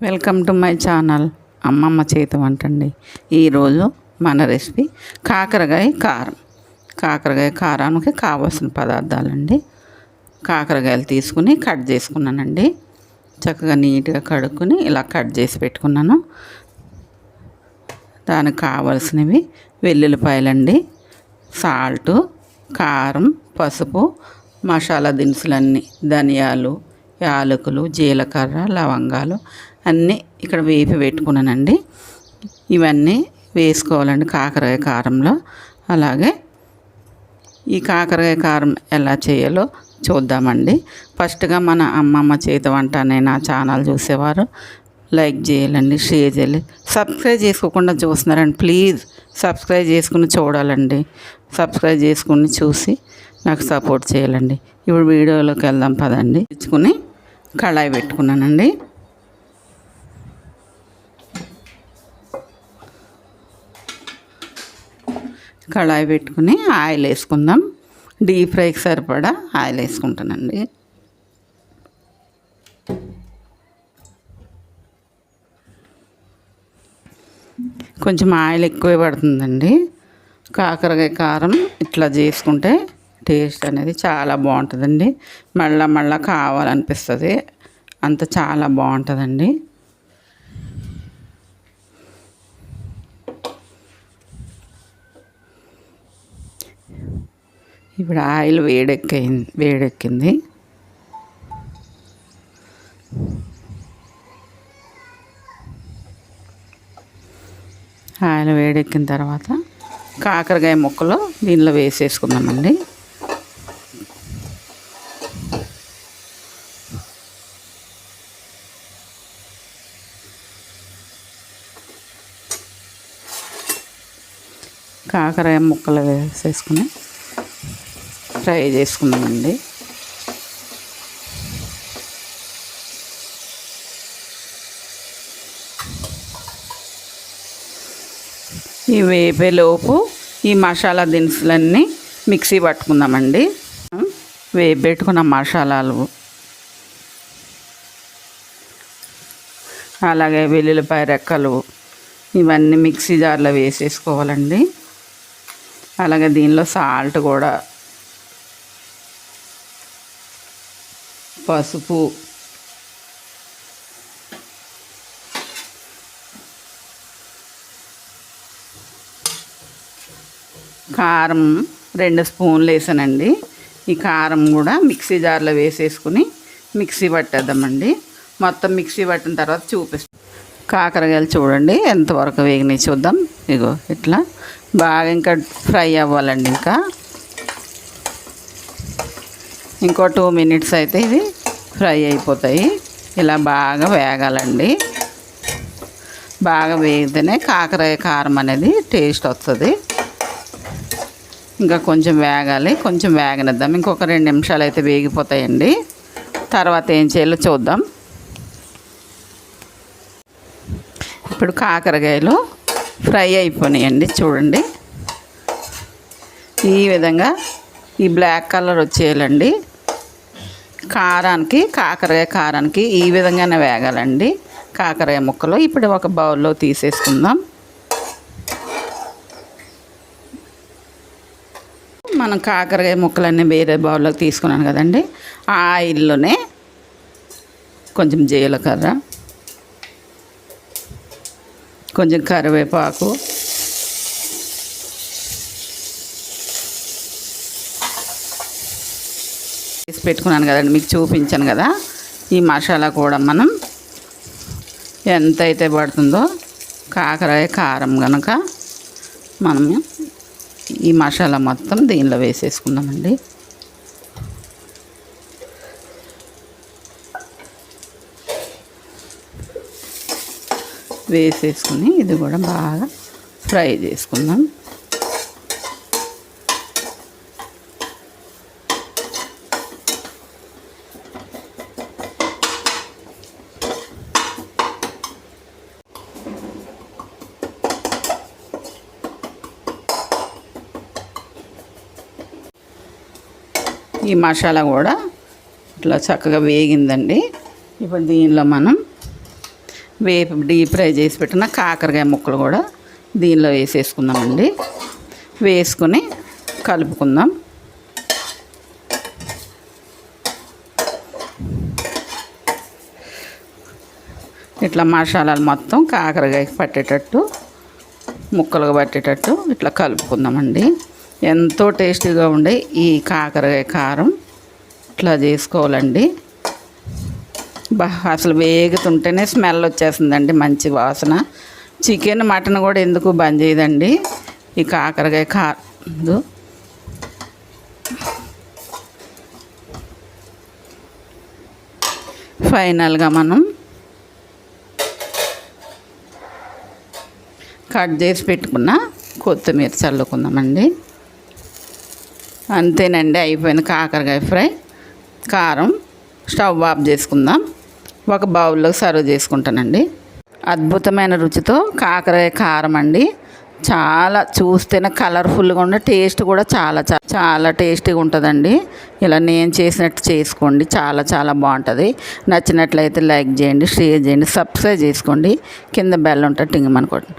Welcome to my channel అమ్మమ్మ చేతి వంట అండి. ఈరోజు మన రెసిపీ కాకరకాయ కారం. కాకరకాయ కారానికి కావాల్సిన పదార్థాలండి. కాకరకాయలు తీసుకుని కట్ చేసుకున్నానండి. చక్కగా నీట్గా కడుక్కొని ఇలా కట్ చేసి పెట్టుకున్నాను. దానికి కావాల్సినవి వెల్లుల్లిపాయలండి, సాల్టు, కారం, పసుపు, మసాలా దినుసులన్నీ, ధనియాలు, యాలకులు, జీలకర్ర, లవంగాలు అన్నీ ఇక్కడ వేపి పెట్టుకున్నానండి. ఇవన్నీ వేసుకోవాలండి కాకరకాయ కారంలో. అలాగే ఈ కాకరకాయ కారం ఎలా చేయాలో చూద్దామండి. ఫస్ట్గా మన అమ్మమ్మ చేతి వంట అనే నా ఛానల్ చూసేవారు లైక్ చేయాలండి, షేర్ చేయాలి. సబ్స్క్రైబ్ చేసుకోకుండా చూస్తున్నారండి, ప్లీజ్ సబ్స్క్రైబ్ చేసుకుని చూడాలండి. సబ్స్క్రైబ్ చేసుకుని చూసి నాకు సపోర్ట్ చేయాలండి. ఇప్పుడు వీడియోలోకి వెళ్దాం పదండి. తెచ్చుకుని కళాయి పెట్టుకున్నానండి. కళాయి పెట్టుకుని ఆయిల్ వేసుకుందాం. డీప్ ఫ్రైకి సరిపడా ఆయిల్ వేసుకుంటానండి. కొంచెం ఆయిల్ ఎక్కువే పడుతుందండి. కాకరకాయ కారం ఇట్లా చేసుకుంటే టేస్ట్ అనేది చాలా బాగుంటుందండి. మళ్ళా కావాలనిపిస్తుంది, అంత చాలా బాగుంటుందండి. ఇప్పుడు ఆయిల్ వేడెక్కింది. ఆయిల్ వేడెక్కిన తర్వాత కాకరకాయ ముక్కలు దీనిలో వేసేసుకుందామండి. కాకరకాయ ముక్కలు వేసేసుకుని ఫ్రై చేసుకుందామండి. ఈ వేపేలోపు ఈ మసాలా దినుసులన్నీ మిక్సీ పట్టుకుందామండి. వేపెట్టుకున్న మసాలాలు, అలాగే వెల్లుల్లిపాయ రెక్కలు ఇవన్నీ మిక్సీ జార్లో వేసేసుకోవాలండి. అలాగే దీనిలో సాల్ట్ కూడా, పసుపు, కారం 2 స్పూన్లు వేసానండి. ఈ కారం కూడా మిక్సీ జార్లో వేసేసుకుని మిక్సీ పట్టేద్దామండి. మొత్తం మిక్సీ పట్టిన తర్వాత చూపిస్తాం. కాకరకాయలు చూడండి ఎంతవరకు వేగినాయి చూద్దాం. ఇగో ఇట్లా బాగా ఇంకా ఫ్రై అవ్వాలండి. ఇంకో 2 మినిట్స్ అయితే ఇవి ఫ్రై అయిపోతాయి. ఇలా బాగా వేగాలండి. బాగా వేగితేనే కాకరకాయ కారం అనేది టేస్ట్ వస్తుంది. ఇంకా కొంచెం వేగాలి, కొంచెం వేగనిద్దాం. ఇంకొక 2 నిమిషాలు అయితే వేగిపోతాయండి. తర్వాత ఏం చేయాలో చూద్దాం. ఇప్పుడు కాకరకాయలు ఫ్రై అయిపోయినాయండి. చూడండి ఈ విధంగా ఈ బ్లాక్ కలర్ వచ్చేయాలండి. కాకరకాయ కారానికి ఈ విధంగానే వేగాలండి కాకరకాయ ముక్కలు. ఇప్పుడు ఒక బౌల్లో తీసేసుకుందాం. మనం కాకరకాయ ముక్కలన్నీ వేరే బౌల్లోకి తీసుకున్నాను కదండి. ఆ ఆయిల్లోనే కొంచెం జీలకర్ర, కొంచెం కరివేపాకు, వేసి పెట్టుకున్నాను కదండి, మీకు చూపించాను కదా. ఈ మసాలా కూడా మనం ఎంత అయితే పడుతుందో కాకరకాయ కారం కనుక మనము ఈ మసాలా మొత్తం దీనిలో వేసేసుకుందామండి. వేసేసుకుని ఇది కూడా బాగా ఫ్రై చేసుకుందాం. ఈ మసాలా కూడా ఇట్లా చక్కగా వేగిందండి. ఇప్పుడు దీనిలో మనం వేపు డీప్ ఫ్రై చేసి పెట్టిన కాకరకాయ ముక్కలు కూడా దీనిలో వేసేసుకుందామండి. వేసుకుని కలుపుకుందాం. ఇట్లా మసాలాలు మొత్తం కాకరకాయకి పట్టేటట్టు, ముక్కలుగా పట్టేటట్టు ఇట్లా కలుపుకుందామండి. ఎంతో టేస్టీగా ఉండే ఈ కాకరకాయ కారం ఇట్లా చేసుకోవాలండి. అసలు వేగుతుంటేనే స్మెల్ వచ్చేస్తుందండి, మంచి వాసన. చికెన్ మటన్ కూడా ఎందుకు బంద్ చేయదండి ఈ కాకరకాయ కాదు. ఫైనల్గా మనం కట్ చేసి పెట్టుకున్న కొత్తిమీర చల్లుకుందామండి. అంతేనండి, అయిపోయింది కాకరకాయ ఫ్రై. కారం స్టవ్ ఆఫ్ చేసుకుందాం. ఒక బౌల్లో సర్వ్ చేసుకుంటానండి. అద్భుతమైన రుచితో కాకరకాయ కారం అండి. చాలా చూస్తేనే కలర్ఫుల్గా ఉండే, టేస్ట్ కూడా చాలా చాలా టేస్టీగా ఉంటుందండి. ఇలా నేను చేసినట్టు చేసుకోండి, చాలా చాలా బాగుంటుంది. నచ్చినట్లయితే లైక్ చేయండి, షేర్ చేయండి, సబ్స్క్రైబ్ చేసుకోండి. కింద బెల్ ఉంటుంది టింగ్ అనుకోండి.